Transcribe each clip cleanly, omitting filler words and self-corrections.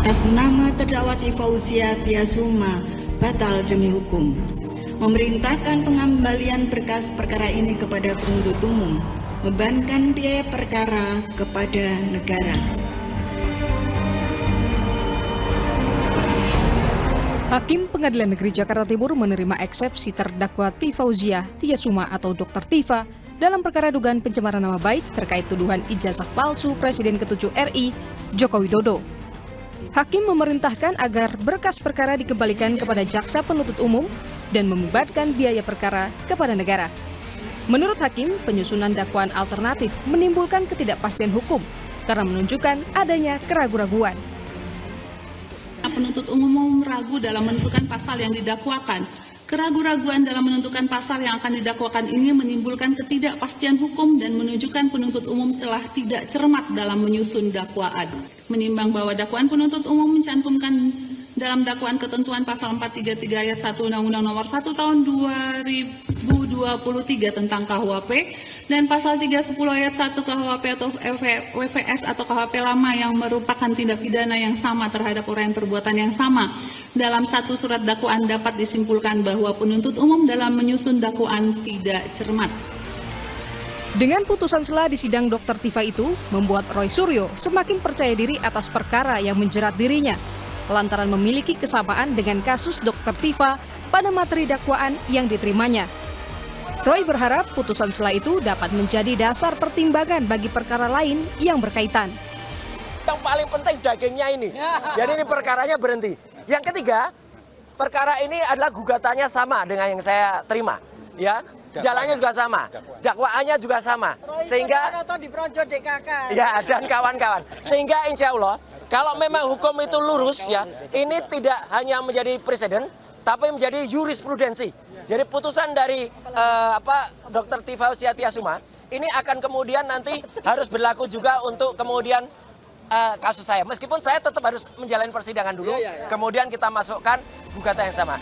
atas nama terdakwa Fauzia Tiasuma batal demi hukum. Memerintahkan pengembalian berkas perkara ini kepada penuntut umum, membebankan biaya perkara kepada negara. Hakim Pengadilan Negeri Jakarta Timur menerima eksepsi terdakwa Fauzia Tiasuma atau Dr. Tifa dalam perkara dugaan pencemaran nama baik terkait tuduhan ijazah palsu Presiden ke-7 RI Joko Widodo. Hakim memerintahkan agar berkas perkara dikembalikan kepada jaksa penuntut umum dan membebankan biaya perkara kepada negara. Menurut Hakim, penyusunan dakwaan alternatif menimbulkan ketidakpastian hukum karena menunjukkan adanya keraguan-raguan. Penuntut umum ragu dalam menentukan pasal yang didakwakan. Keraguan-raguan dalam menentukan pasal yang akan didakwakan ini menimbulkan ketidakpastian hukum dan menunjukkan penuntut umum telah tidak cermat dalam menyusun dakwaan. Menimbang bahwa dakwaan penuntut umum mencantumkan dalam dakwaan ketentuan pasal 433 ayat 1 Undang-Undang Nomor 1 Tahun 2023 tentang KUHP dan pasal 310 ayat 1 KUHP atau WVS atau KUHP lama yang merupakan tindak pidana yang sama terhadap uraian perbuatan yang sama. Dalam satu surat dakwaan dapat disimpulkan bahwa penuntut umum dalam menyusun dakwaan tidak cermat. Dengan putusan sela di sidang Dr. Tifa itu, membuat Roy Suryo semakin percaya diri atas perkara yang menjerat dirinya, lantaran memiliki kesamaan dengan kasus Dr. Tifa pada materi dakwaan yang diterimanya. Roy berharap putusan sela itu dapat menjadi dasar pertimbangan bagi perkara lain yang berkaitan. Yang paling penting dagingnya ini, jadi ini perkaranya berhenti. Yang ketiga, perkara ini adalah gugatannya sama dengan yang saya terima, ya. Jalannya juga sama, dakwaannya juga sama, sehingga ya dan kawan-kawan, sehingga insya Allah kalau memang hukum itu lurus ya, ini tidak hanya menjadi presiden, tapi menjadi jurisprudensi. Jadi putusan dari Dr. Fauzia Tiasuma ini akan kemudian nanti harus berlaku juga untuk kemudian kasus saya. Meskipun saya tetap harus menjalani persidangan dulu, kemudian kita masukkan gugatan yang sama.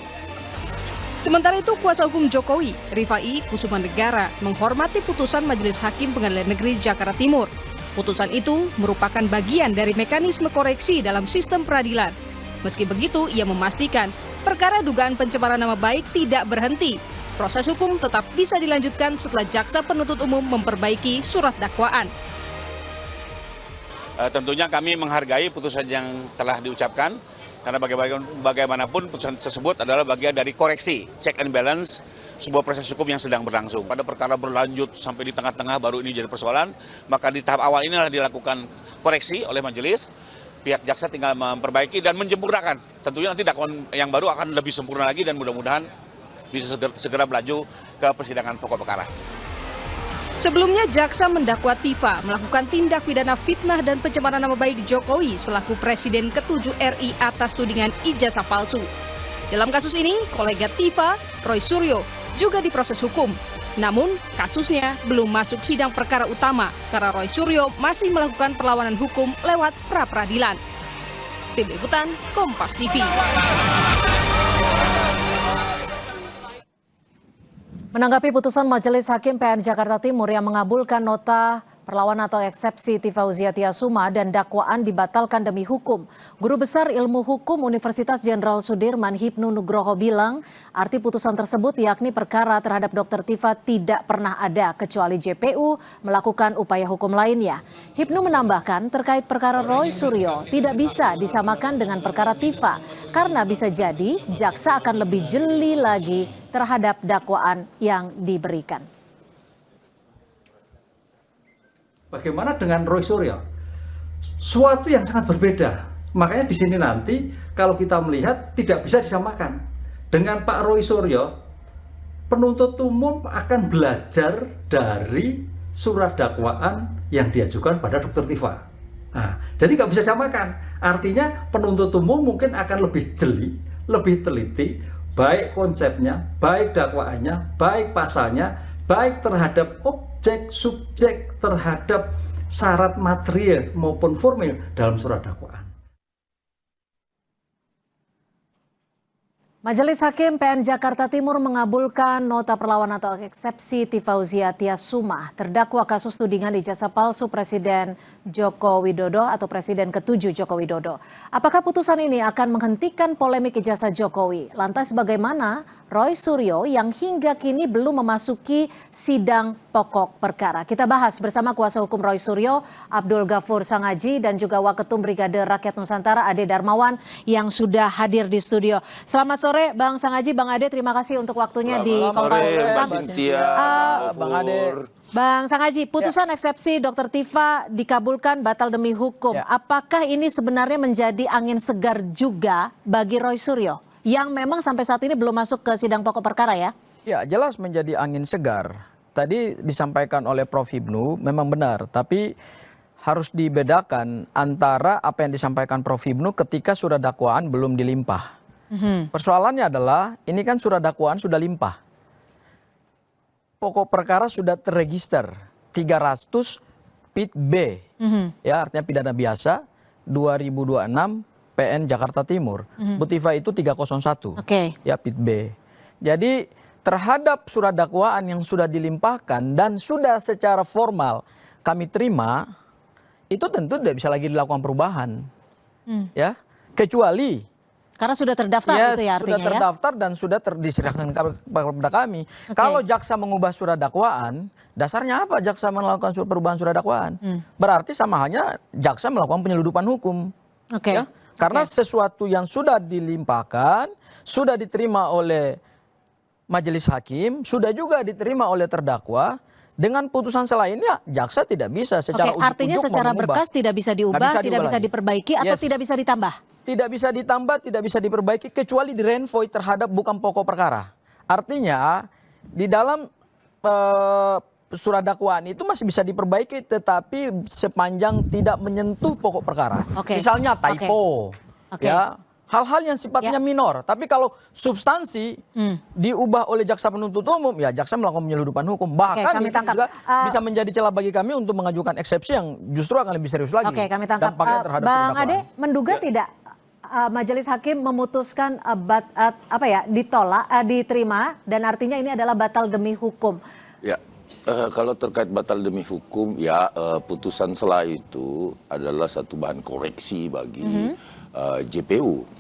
Sementara itu, kuasa hukum Jokowi, Rifai Kusumanegara, menghormati putusan Majelis Hakim Pengadilan Negeri Jakarta Timur. Putusan itu merupakan bagian dari mekanisme koreksi dalam sistem peradilan. Meski begitu, ia memastikan perkara dugaan pencemaran nama baik tidak berhenti. Proses hukum tetap bisa dilanjutkan setelah jaksa penuntut umum memperbaiki surat dakwaan. Tentunya kami menghargai putusan yang telah diucapkan, karena bagaimanapun putusan tersebut adalah bagian dari koreksi, check and balance, sebuah proses hukum yang sedang berlangsung. Pada perkara berlanjut sampai di tengah-tengah baru ini jadi persoalan, maka di tahap awal inilah dilakukan koreksi oleh majelis, pihak jaksa tinggal memperbaiki dan menjempurnakan. Tentunya nanti dakwaan yang baru akan lebih sempurna lagi dan mudah-mudahan bisa segera melaju ke persidangan pokok perkara. Sebelumnya, jaksa mendakwa Tifa melakukan tindak pidana fitnah dan pencemaran nama baik Jokowi selaku Presiden ke-7 RI atas tudingan ijazah palsu. Dalam kasus ini, kolega Tifa, Roy Suryo, juga diproses hukum. Namun, kasusnya belum masuk sidang perkara utama karena Roy Suryo masih melakukan perlawanan hukum lewat pra-peradilan. Tim Liputan, Kompas TV. Menanggapi putusan Majelis Hakim PN Jakarta Timur yang mengabulkan nota perlawanan atau eksepsi Fauzia Tiasuma dan dakwaan dibatalkan demi hukum, Guru Besar Ilmu Hukum Universitas Jenderal Sudirman Hipnu Nugroho bilang arti putusan tersebut yakni perkara terhadap Dr. Tifa tidak pernah ada kecuali JPU melakukan upaya hukum lainnya. Hipnu menambahkan terkait perkara Roy Suryo tidak bisa disamakan dengan perkara Tifa karena bisa jadi jaksa akan lebih jeli lagi terhadap dakwaan yang diberikan. Bagaimana dengan Roy Suryo? Suatu yang sangat berbeda. Makanya di sini nanti kalau kita melihat tidak bisa disamakan. Dengan Pak Roy Suryo, penuntut umum akan belajar dari surat dakwaan yang diajukan pada Dr. Tifa. Nah, jadi nggak bisa samakan. Artinya penuntut umum mungkin akan lebih jeli, lebih teliti, baik konsepnya, baik dakwaannya, baik pasalnya, baik terhadap objek, subjek, terhadap syarat material maupun formil dalam surat dakwaan. Majelis Hakim PN Jakarta Timur mengabulkan nota perlawanan atau eksepsi Tifauzia Tiasuma, terdakwa kasus tudingan ijazah palsu Presiden Joko Widodo atau Presiden ke-7 Joko Widodo. Apakah putusan ini akan menghentikan polemik ijazah Jokowi? Lantas bagaimana Roy Suryo yang hingga kini belum memasuki sidang pokok perkara? Kita bahas bersama kuasa hukum Roy Suryo, Abdul Ghafur Sangaji, dan juga Waketum Brigade Rakyat Nusantara Ade Darmawan yang sudah hadir di studio. Selamat sore Bang Sangaji, Bang Ade, terima kasih untuk waktunya di Kompas. Bang Ade. Bang Sangaji, putusan eksepsi Dr. Tifa dikabulkan batal demi hukum. Apakah ini sebenarnya menjadi angin segar juga bagi Roy Suryo yang memang sampai saat ini belum masuk ke sidang pokok perkara ya? Ya, jelas menjadi angin segar. Tadi disampaikan oleh Prof. Ibnu memang benar, tapi harus dibedakan antara apa yang disampaikan Prof. Ibnu ketika surat dakwaan belum dilimpah. Persoalannya adalah ini kan surat dakwaan sudah limpah. Pokok perkara sudah terregister 300 PIT B, ya artinya pidana biasa 2026 PN Jakarta Timur. Bu Tifa itu 301, ya PIT B. Jadi terhadap surat dakwaan yang sudah dilimpahkan dan sudah secara formal kami terima, itu tentu tidak bisa lagi dilakukan perubahan, ya kecuali karena sudah terdaftar itu ya artinya sudah terdaftar dan sudah diserahkan kepada kami. Kalau jaksa mengubah surat dakwaan, dasarnya apa jaksa melakukan perubahan surat dakwaan? Berarti sama hanya jaksa melakukan penyeludupan hukum. Ya? Karena sesuatu yang sudah dilimpahkan, sudah diterima oleh majelis hakim, sudah juga diterima oleh terdakwa. Dengan putusan selainnya, jaksa tidak bisa secara ujuk-ujuk artinya secara berkas tidak bisa diubah, tidak bisa diperbaiki, atau tidak bisa ditambah? Tidak bisa ditambah, tidak bisa diperbaiki, kecuali di-renvoy terhadap bukan pokok perkara. Artinya, di dalam surat dakwaan itu masih bisa diperbaiki, tetapi sepanjang tidak menyentuh pokok perkara. Misalnya typo, ya. Hal-hal yang sifatnya minor, tapi kalau substansi diubah oleh jaksa penuntut umum, ya jaksa melakukan penyeludupan hukum. Bahkan itu juga bisa menjadi celah bagi kami untuk mengajukan eksepsi yang justru akan lebih serius lagi. Kami tangkap. Dampaknya terhadap Bang Ade, menduga tidak majelis hakim memutuskan ditolak, diterima, dan artinya ini adalah batal demi hukum? Ya, kalau terkait batal demi hukum, ya putusan sela itu adalah satu bahan koreksi bagi JPU.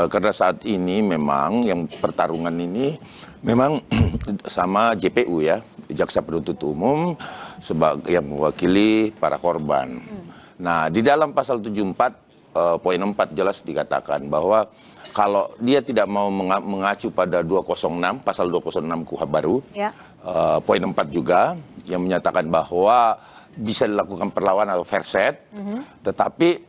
Karena saat ini memang yang pertarungan ini memang sama JPU ya, jaksa penuntut umum sebagai yang mewakili para korban. Nah, di dalam pasal 74 poin 4 jelas dikatakan bahwa kalau dia tidak mau mengacu pada 206 pasal 206 KUHP baru, poin 4 juga yang menyatakan bahwa bisa dilakukan perlawanan atau verset, tetapi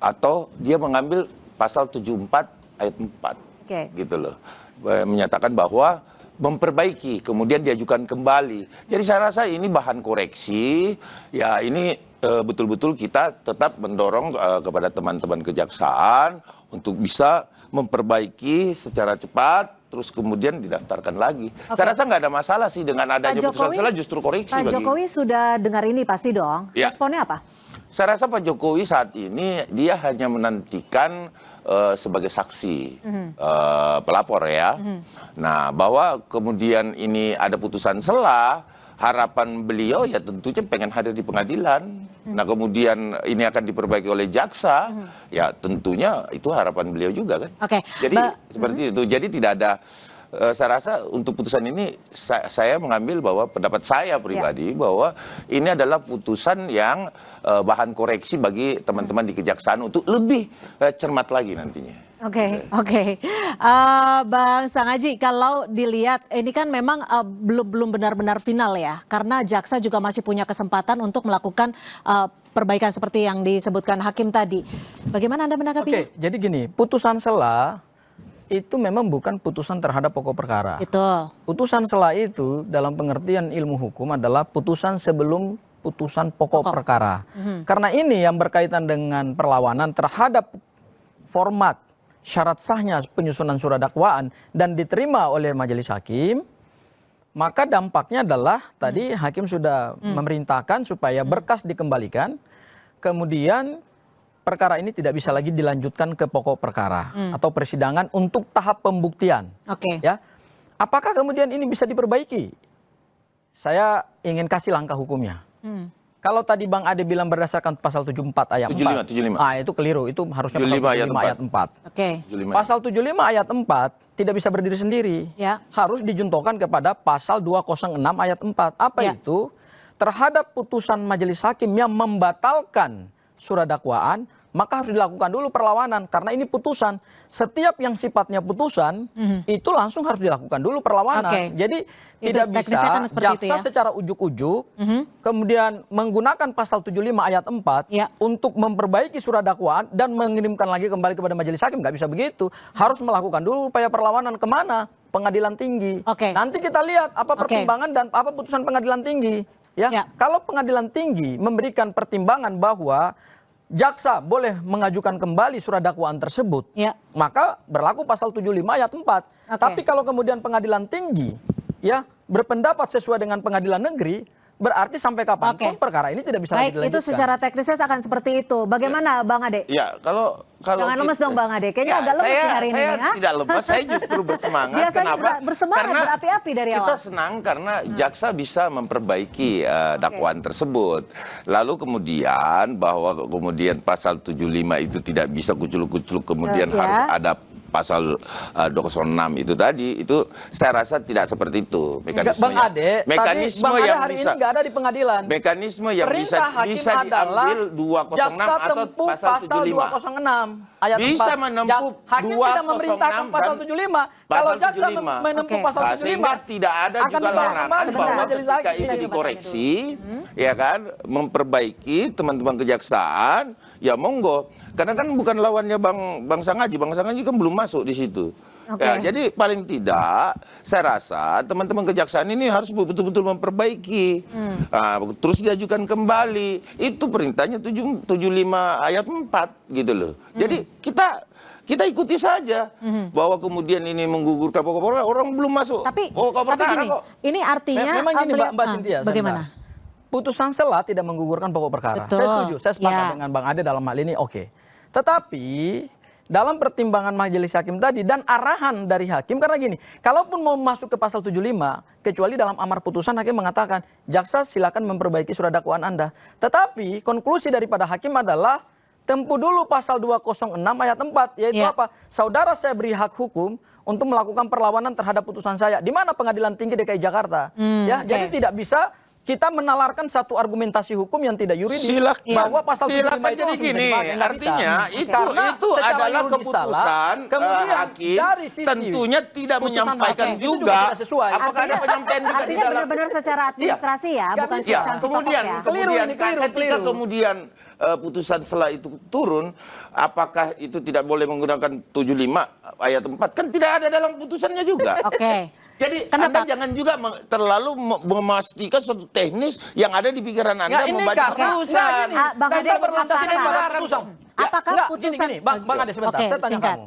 atau dia mengambil pasal 74 ayat 4, gitu loh, menyatakan bahwa memperbaiki, kemudian diajukan kembali. Jadi saya rasa ini bahan koreksi, ya ini betul-betul kita tetap mendorong kepada teman-teman kejaksaan untuk bisa memperbaiki secara cepat, terus kemudian didaftarkan lagi. Saya rasa nggak ada masalah sih dengan adanya putusan sela, justru koreksi. Pak Jokowi sudah dengar ini pasti dong. Responnya apa? Saya rasa Pak Jokowi saat ini dia hanya menantikan sebagai saksi pelapor ya. Nah, bahwa kemudian ini ada putusan sela, harapan beliau ya tentunya pengen hadir di pengadilan. Nah, kemudian ini akan diperbaiki oleh jaksa, ya tentunya itu harapan beliau juga kan. Jadi seperti itu. Jadi tidak ada, saya rasa untuk putusan ini saya mengambil bahwa pendapat saya pribadi bahwa ini adalah putusan yang bahan koreksi bagi teman-teman di kejaksaan untuk lebih cermat lagi nantinya. Bang Sangaji, kalau dilihat ini kan memang belum benar-benar final ya, karena jaksa juga masih punya kesempatan untuk melakukan perbaikan seperti yang disebutkan hakim tadi. Bagaimana Anda menanggapinya? Jadi gini, putusan sela itu memang bukan putusan terhadap pokok perkara. Putusan sela itu dalam pengertian ilmu hukum adalah putusan sebelum putusan pokok perkara. Karena ini yang berkaitan dengan perlawanan terhadap format syarat sahnya penyusunan surat dakwaan dan diterima oleh majelis hakim, maka dampaknya adalah tadi hakim sudah memerintahkan supaya berkas dikembalikan, kemudian perkara ini tidak bisa lagi dilanjutkan ke pokok perkara atau persidangan untuk tahap pembuktian. Oke. Ya, apakah kemudian ini bisa diperbaiki? Saya ingin kasih langkah hukumnya. Kalau tadi Bang Ade bilang berdasarkan pasal 74 ayat 4. 75. Ah, itu keliru. Itu harusnya 75 pasal 75 ayat 4. Oke. 75. Pasal 75 ayat 4 tidak bisa berdiri sendiri. Ya. Harus dijuntokan kepada pasal 206 ayat 4. Apa Ya. itu? Terhadap putusan majelis hakim yang membatalkan surat dakwaan, maka harus dilakukan dulu perlawanan. Karena ini putusan. Setiap yang sifatnya putusan, itu langsung harus dilakukan dulu perlawanan. Oke. Jadi Itu tidak bisa teknisnya kan seperti itu jaksa ya. secara ujuk-ujuk, kemudian menggunakan pasal 75 ayat 4 Ya. untuk memperbaiki surat dakwaan dan mengirimkan lagi kembali kepada majelis hakim. Nggak bisa begitu. Harus melakukan dulu upaya perlawanan kemana? Pengadilan tinggi. Oke. Nanti kita lihat apa Oke. pertimbangan dan apa putusan pengadilan tinggi. Ya. Ya. Kalau pengadilan tinggi memberikan pertimbangan bahwa jaksa boleh mengajukan kembali surat dakwaan tersebut, Ya. maka berlaku pasal 75 ayat 4. Oke. Tapi kalau kemudian pengadilan tinggi ya berpendapat sesuai dengan pengadilan negeri, berarti sampai kapanpun Oke. perkara ini tidak bisa Baik, lagi itu dilanjutkan. secara teknisnya akan seperti itu. Bagaimana Bang Ade? Ya, kalau Jangan lemes dong Bang Ade. Kayaknya agak lemes nih hari ini. Saya Ya? tidak lemes, saya justru bersemangat. Biasanya Kenapa? bersemangat, Karena berapi-api dari kita awal. senang karena jaksa bisa memperbaiki dakwaan tersebut. Lalu kemudian bahwa kemudian pasal 75 itu tidak bisa kuculuk-kuculuk, kemudian Ya. harus ada pasal 206 itu tadi, itu saya rasa tidak seperti itu Enggak, Bang Ade, mekanisme tadi Bang Ade yang hari bisa, ini nggak ada di pengadilan. mekanisme yang Perintah hakim bisa adalah diambil 206 jaksa atau tempuh pasal pasal 75. 206 ayat Bisa 4. menempuh Hakim tidak 206 memerintahkan pasal 75. pasal Kalau jaksa 75. menempuh Oke. pasal Nah, 75, sehingga tidak ada akan juga dibawa larangan kembali ke bahwa majelis ketika hakim. itu dikoreksi, ya kan, memperbaiki teman-teman kejaksaan, ya monggo. Karena kan bukan lawannya Bang Sangaji kan belum masuk di situ. Oke. Ya, jadi paling tidak, saya rasa teman-teman kejaksaan ini harus betul-betul memperbaiki. Nah, terus diajukan kembali. Itu perintahnya 75 ayat 4 gitu loh. Jadi kita ikuti saja bahwa kemudian ini menggugurkan pokok perkara, orang belum masuk pokok Tapi perkara gini, kok. ini artinya Memang gini Mbak Cynthia, bagaimana? sebentar. Putusan sela tidak menggugurkan pokok perkara. Betul. Saya setuju, saya sepakat Ya. dengan Bang Ade dalam hal ini, oke. Tetapi dalam pertimbangan majelis hakim tadi dan arahan dari hakim, karena gini, kalaupun mau masuk ke pasal 75, kecuali dalam amar putusan hakim mengatakan, jaksa silakan memperbaiki surat dakwaan Anda. Tetapi konklusi daripada hakim adalah tempuh dulu pasal 206 ayat 4, yaitu Ya. apa? Saudara saya beri hak hukum untuk melakukan perlawanan terhadap putusan saya. Di mana Pengadilan Tinggi DKI Jakarta? Ya, oke. jadi tidak bisa kita menalarkan satu argumentasi hukum yang tidak yuridis bahwa pasal 75 itu jadi langsung bisa gini, dipakai. Nggak bisa. artinya Karena itu secara adalah yuridis keputusan salah, kemudian hakim dari sisi tentunya tidak putusan menyampaikan hakim itu juga tidak sesuai. apakah ada penyampaian juga di Artinya dalam. benar-benar secara administrasi ya, Nggak bukan bisa. Ya, substansi kemudian pokok ya. Keliru ini, keliru, ketika keliru. kemudian putusan setelah itu turun, apakah itu tidak boleh menggunakan 75 ayat 4? Kan tidak ada dalam putusannya juga. Oke. Jadi Kenapa? Anda jangan juga terlalu memastikan suatu teknis yang ada di pikiran Anda Nggak, ini membaca karena- putusan. nggak, gini. Bang Kita Ade, berlandaskan apakah- pada putusan. Apakah Nggak, putusan- gini, Bang Ade sebentar, Oke, saya tanya singkat.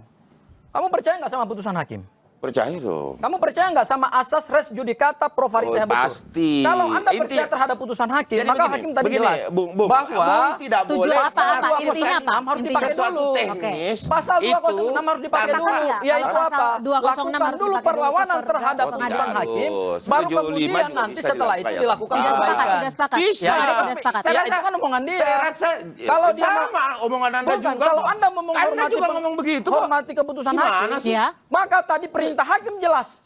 Kamu percaya nggak sama putusan hakim? Percaya dong. Kamu percaya nggak sama asas res judicata pro varite Oh, habetur? pasti. Kalau Anda percaya Intinya- terhadap putusan hakim, Jadi maka begini, hakim tadi begini, jelas Bung, bahwa tidak Tujuh boleh apa? pasal Intinya 206 apa? harus Intinya dipakai suatu dulu. teknis. Pasal itu 206 harus dipakai tanpa- dulu, ya, yaitu kalau apa? pasal 206 Lakukan harus dulu dipakai dulu perlawanan ke terhadap pengadilan. putusan hakim, harus. baru 75 kemudian juga nanti bisa setelah itu dilakukan. dilakukan Tidak sepakat, perbaikan. tidak sepakat. Bisa. Ya, Tapi tidak sepakat. ya, itu kan omongan dia. Saya rasa Kalau dia sama omongan Anda Bukan, juga. kalau Anda mau Anda menghormati juga ngomong begitu kok. hormati keputusan Gimana hakim, sih? Ya. maka tadi perintah hakim jelas.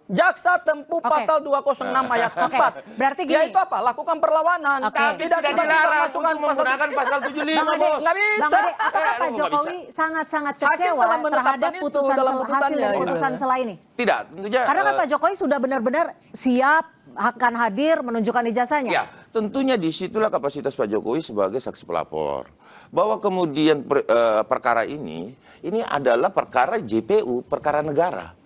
Jaksa tempuh Oke. pasal 206 ayat 4. Berarti gini. Yaitu apa? Lakukan perlawanan. Oke. Tidak Tidak dilarang untuk menggunakan pasal 75, Bang Ade, Bos. Nggak Bang bisa. Ade, apakah Pak nggak Jokowi sangat-sangat Hakim kecewa telah menetapkan terhadap itu putusan dalam hasil putusannya, dari gitu. putusan sela ini? Tidak, tentunya. Karena kan Pak Jokowi sudah benar-benar siap akan hadir menunjukkan ijazahnya. Ya, tentunya disitulah kapasitas Pak Jokowi sebagai saksi pelapor. Bahwa kemudian perkara ini adalah perkara JPU, perkara negara.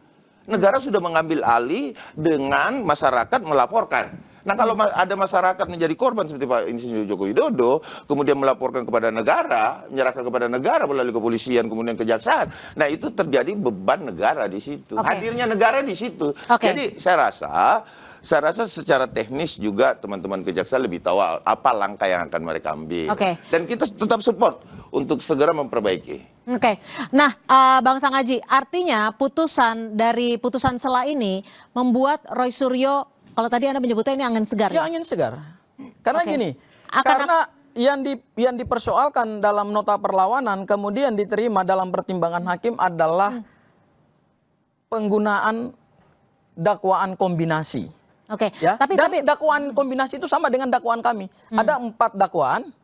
Negara sudah mengambil alih dengan masyarakat melaporkan. Nah, kalau ada masyarakat menjadi korban seperti Pak Insinyur Joko Widodo, kemudian melaporkan kepada negara, menyerahkan kepada negara melalui kepolisian, kemudian kejaksaan. Nah, itu terjadi beban negara di situ. Oke. Hadirnya negara di situ. Oke. Jadi saya rasa saya rasa secara teknis juga teman-teman kejaksaan lebih tahu apa langkah yang akan mereka ambil. Dan kita tetap support untuk segera memperbaiki. Nah, Bang Sanghaji, artinya putusan sela ini membuat Roy Suryo, kalau tadi Anda menyebutnya ini angin segar. Ya, angin segar. Karena gini, karena yang dipersoalkan dalam nota perlawanan kemudian diterima dalam pertimbangan hakim adalah penggunaan dakwaan kombinasi. Ya? Tapi dakwaan kombinasi itu sama dengan dakwaan kami. Ada 4 dakwaan,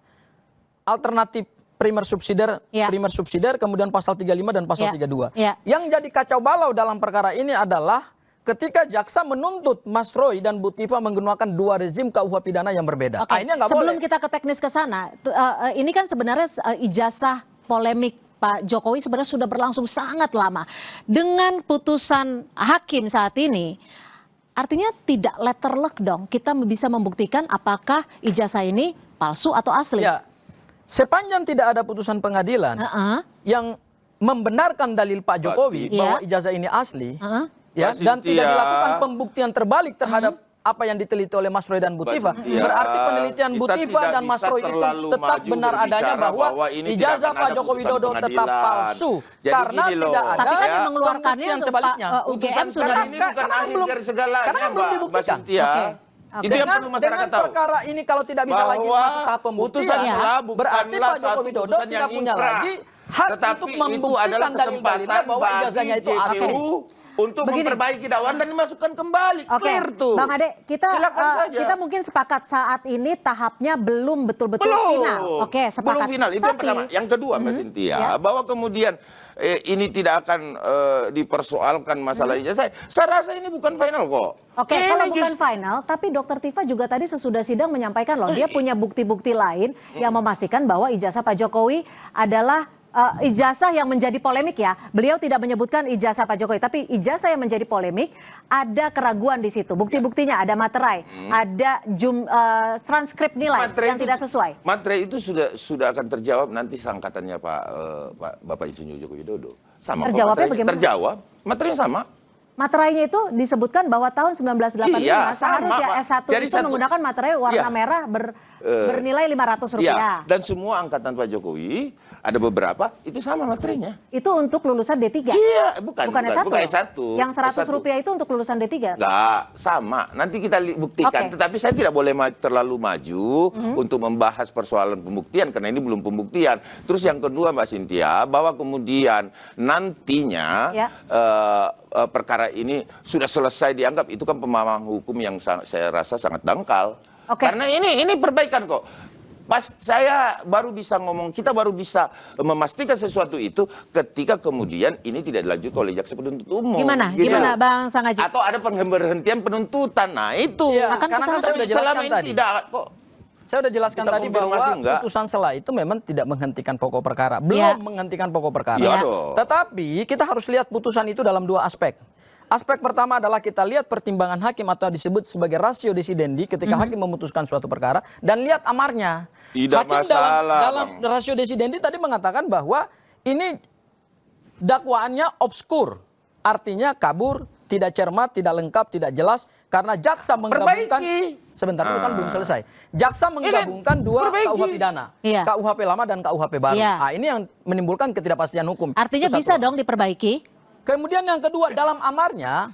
alternatif primer subsidiar, kemudian pasal 35 dan pasal 32. Yang jadi kacau balau dalam perkara ini adalah ketika jaksa menuntut Mas Roy dan Bu Tifa menggunakan 2 rezim KUH pidana yang berbeda. Ini nggak boleh. Sebelum kita ke teknis ke sana, ini kan sebenarnya ijazah polemik Pak Jokowi sebenarnya sudah berlangsung sangat lama. Dengan putusan hakim saat ini, artinya tidak letterlock dong. Kita bisa membuktikan apakah ijazah ini palsu atau asli. Ya, sepanjang tidak ada putusan pengadilan yang membenarkan dalil Pak Jokowi bahwa ijazah ini asli, dan tidak dilakukan pembuktian terbalik terhadap apa yang diteliti oleh Mas Roy dan Bu Tifa, berarti penelitian Bu Tifa dan Mas Roy itu tetap benar adanya bahwa ijazah Pak Joko Widodo tetap palsu karena tidak ada. Tapi kan yang mengeluarkannya yang sebaliknya. UGM sudah karena kan belum dibuktikan. Itu yang perlu masyarakat tahu. Perkara ini kalau tidak bisa lagi masuk tahap pembuktian, berarti Pak Joko Widodo tidak punya lagi hak untuk membuktikan dalil-dalilnya bahwa ijazahnya itu asli. Untuk memperbaiki dakwaan dan dimasukkan kembali. Clear tuh. Bang Ade, kita mungkin sepakat saat ini tahapnya belum betul-betul final. Sepakat. Belum final, itu yang pertama. Yang kedua, Mbak Cynthia, bahwa kemudian ini tidak akan dipersoalkan masalah ijazah. Saya rasa ini bukan final kok. Kalau bukan final, tapi Dr. Tifa juga tadi sesudah sidang menyampaikan loh, dia punya bukti-bukti lain yang memastikan bahwa ijazah Pak Jokowi adalah ijazah yang menjadi polemik ya. Beliau tidak menyebutkan ijazah Pak Jokowi, tapi ijazah yang menjadi polemik, ada keraguan di situ. Bukti-buktinya ada materai, ada transkrip nilai yang tidak sesuai. Materai itu sudah akan terjawab nanti seangkatannya Bapak Insinyur Joko Widodo. Sama. Terjawabnya bagaimana? Terjawab, materinya sama. Materainya itu disebutkan bahwa tahun 1985 seharusnya S1 itu menggunakan materai warna merah bernilai Rp500. Dan semua angkatan Pak Jokowi, ada beberapa, itu sama materinya. Itu untuk lulusan D3? Iya, bukan S1. Yang Rp100 itu untuk lulusan D3? Enggak, sama. Nanti kita buktikan. Tetapi saya tidak boleh terlalu maju untuk membahas persoalan pembuktian, karena ini belum pembuktian. Terus yang kedua, Mbak Cynthia, bahwa kemudian nantinya perkara ini sudah selesai dianggap, itu kan pemahaman hukum yang saya rasa sangat dangkal. Karena ini perbaikan kok. Pas saya baru bisa ngomong, kita baru bisa memastikan sesuatu itu ketika kemudian ini tidak dilanjutkan oleh jaksa penuntut umum. Gimana Bang Sanghaji? Atau ada penghentian penuntutan. Nah itu. Karena kan saya sudah jelaskan tadi. Saya sudah jelaskan tadi bahwa putusan sela itu memang tidak menghentikan pokok perkara. Belum menghentikan pokok perkara. Tetapi kita harus lihat putusan itu dalam 2 aspek. Aspek pertama adalah kita lihat pertimbangan hakim atau disebut sebagai ratio decidendi ketika hakim memutuskan suatu perkara, dan lihat amarnya. Hakim dalam ratio decidendi tadi mengatakan bahwa ini dakwaannya obskur, artinya kabur, tidak cermat, tidak lengkap, tidak jelas, karena jaksa menggabungkan sebentar itu kan belum selesai. Jaksa menggabungkan 2 KUH pidana, KUHP lama dan KUHP baru. Ini yang menimbulkan ketidakpastian hukum. Artinya bisa dong diperbaiki. Kemudian yang kedua, dalam amarnya,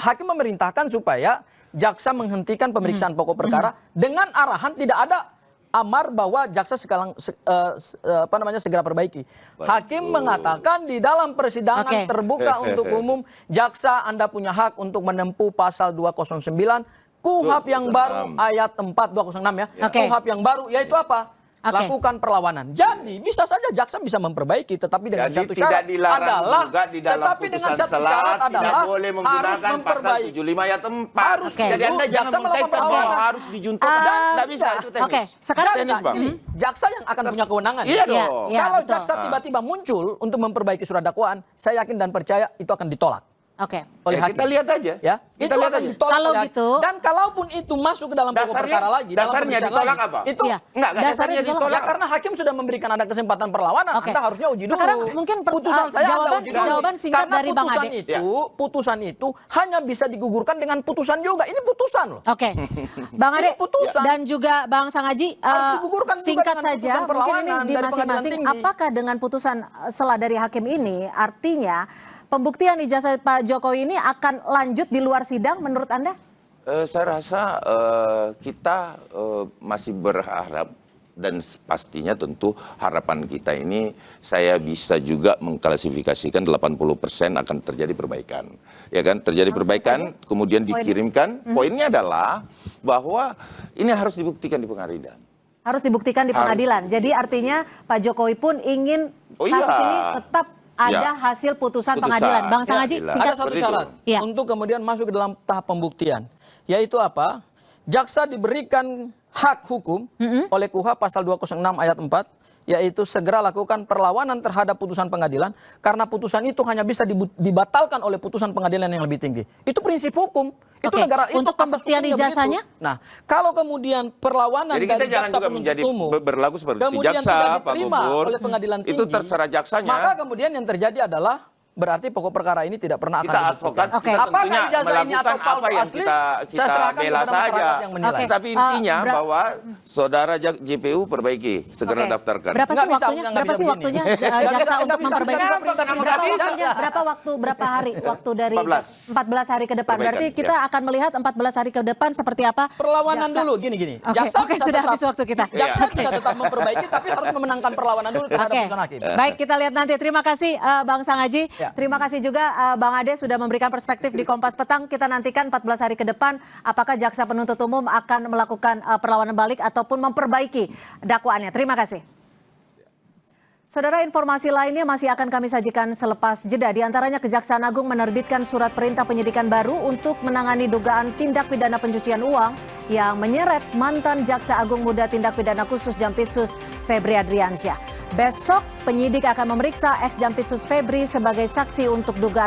hakim memerintahkan supaya jaksa menghentikan pemeriksaan pokok perkara dengan arahan tidak ada amar bahwa jaksa segera perbaiki. Hakim mengatakan di dalam persidangan terbuka untuk umum, jaksa Anda punya hak untuk menempuh pasal 209 KUHP yang baru ayat 4 206 ya. KUHP yang baru yaitu apa? Lakukan perlawanan. Jadi bisa saja jaksa bisa memperbaiki, tetapi dengan satu syarat adalah harus memperbaiki. 75 ayat 4. Jadi Anda jangan melakukan perlawanan harus dijuntukan. Tidak bisa itu teknis. Sekarang ini jaksa yang akan punya kewenangan. Iya dong. Kalau jaksa tiba-tiba muncul untuk memperbaiki surat dakwaan, saya yakin dan percaya itu akan ditolak. Oke. Oleh hakim. Kita lihat aja. Ya, Kita itu lihat akan aja. ditolak Kalau oleh hakim. gitu- Dan kalaupun itu masuk ke dalam pokok perkara lagi, dalam dasarnya pemeriksaan ditolak lagi, apa? itu Iya. Enggak, Dasarnya dasarnya ditolak. ditolak. ya karena hakim sudah memberikan ada kesempatan perlawanan, Oke. Anda harusnya uji dulu. Sekarang mungkin putusan saya jawaban- Anda uji dulu. jawaban singkat Karena dari Bang putusan Ade. putusan itu hanya bisa digugurkan dengan putusan juga. Ini putusan loh. Oke, Bang Ade Ini putusan. dan juga Bang Sangaji, Harus digugurkan juga singkat dengan saja, putusan mungkin ini perlawanan di dari pengadilan masing-masing, tinggi. apakah dengan putusan sela dari hakim ini, artinya pembuktian ijazah Pak Jokowi ini akan lanjut di luar sidang menurut Anda? Saya rasa kita masih berharap dan pastinya tentu harapan kita ini saya bisa juga mengklasifikasikan 80% akan terjadi perbaikan. Ya kan, terjadi perbaikan kemudian dikirimkan. Poinnya adalah bahwa ini harus dibuktikan di pengadilan. Harus dibuktikan di Harus pengadilan. Jadi artinya Pak Jokowi pun ingin kasus ini tetap ada hasil putusan pengadilan. Bang Sangaji, jelas. singkat. Ada satu Seperti syarat itu. untuk kemudian masuk ke dalam tahap pembuktian, yaitu apa? Jaksa diberikan hak hukum oleh KUHP pasal 206 ayat 4, yaitu segera lakukan perlawanan terhadap putusan pengadilan karena putusan itu hanya bisa dibatalkan oleh putusan pengadilan yang lebih tinggi. Itu prinsip hukum. Itu Oke, negara itu untuk asas pembuktian hukumnya ijazahnya? begitu. Nah, kalau kemudian perlawanan Jadi kita dari jangan jaksa juga penuntut menjadi umum berlaku seperti kemudian jaksa, tidak Pak diterima Gubernur. oleh pengadilan tinggi, Itu terserah jaksanya. maka kemudian yang terjadi adalah berarti pokok perkara ini tidak pernah akan Kita dibuktikan. advokat, Oke. kita Apakah tentunya ijazah ini atau melakukan palsu apa yang asli, kita saya serahkan bela kepada masyarakat saja. yang menilai. Oke. Tapi intinya Bra- bahwa saudara JPU perbaiki, segera Oke. daftarkan. Berapa Nggak sih bisa, waktunya? nggak Berapa bisa sih begini. waktunya Nggak jaksa bisa, untuk nggak bisa, memperbaiki? nggak bisa, nggak bisa. Berapa waktu, berapa hari waktu dari 14 hari ke depan? Perbaikan, Berarti kita akan melihat 14 hari ke depan seperti apa? Perlawanan jaksa. dulu, gini. Oke, oke, bisa sudah tetap- habis waktu kita. Jaksa bisa tetap memperbaiki, tapi harus memenangkan perlawanan dulu terhadap Oke, putusan hakim. baik, kita lihat nanti. Terima kasih Bang Sangaji. Ya. Terima kasih juga Bang Ade sudah memberikan perspektif di Kompas Petang. Kita nantikan 14 hari ke depan apakah jaksa penuntut umum akan melakukan perlawanan balik ataupun memperbaiki dakwaannya. Terima kasih. Saudara, informasi lainnya masih akan kami sajikan selepas jeda. Di antaranya Kejaksaan Agung menerbitkan surat perintah penyidikan baru untuk menangani dugaan tindak pidana pencucian uang yang menyeret mantan Jaksa Agung Muda Tindak Pidana Khusus Jampitsus Febri Adriansyah. Besok penyidik akan memeriksa ex Jampitsus Febri sebagai saksi untuk dugaan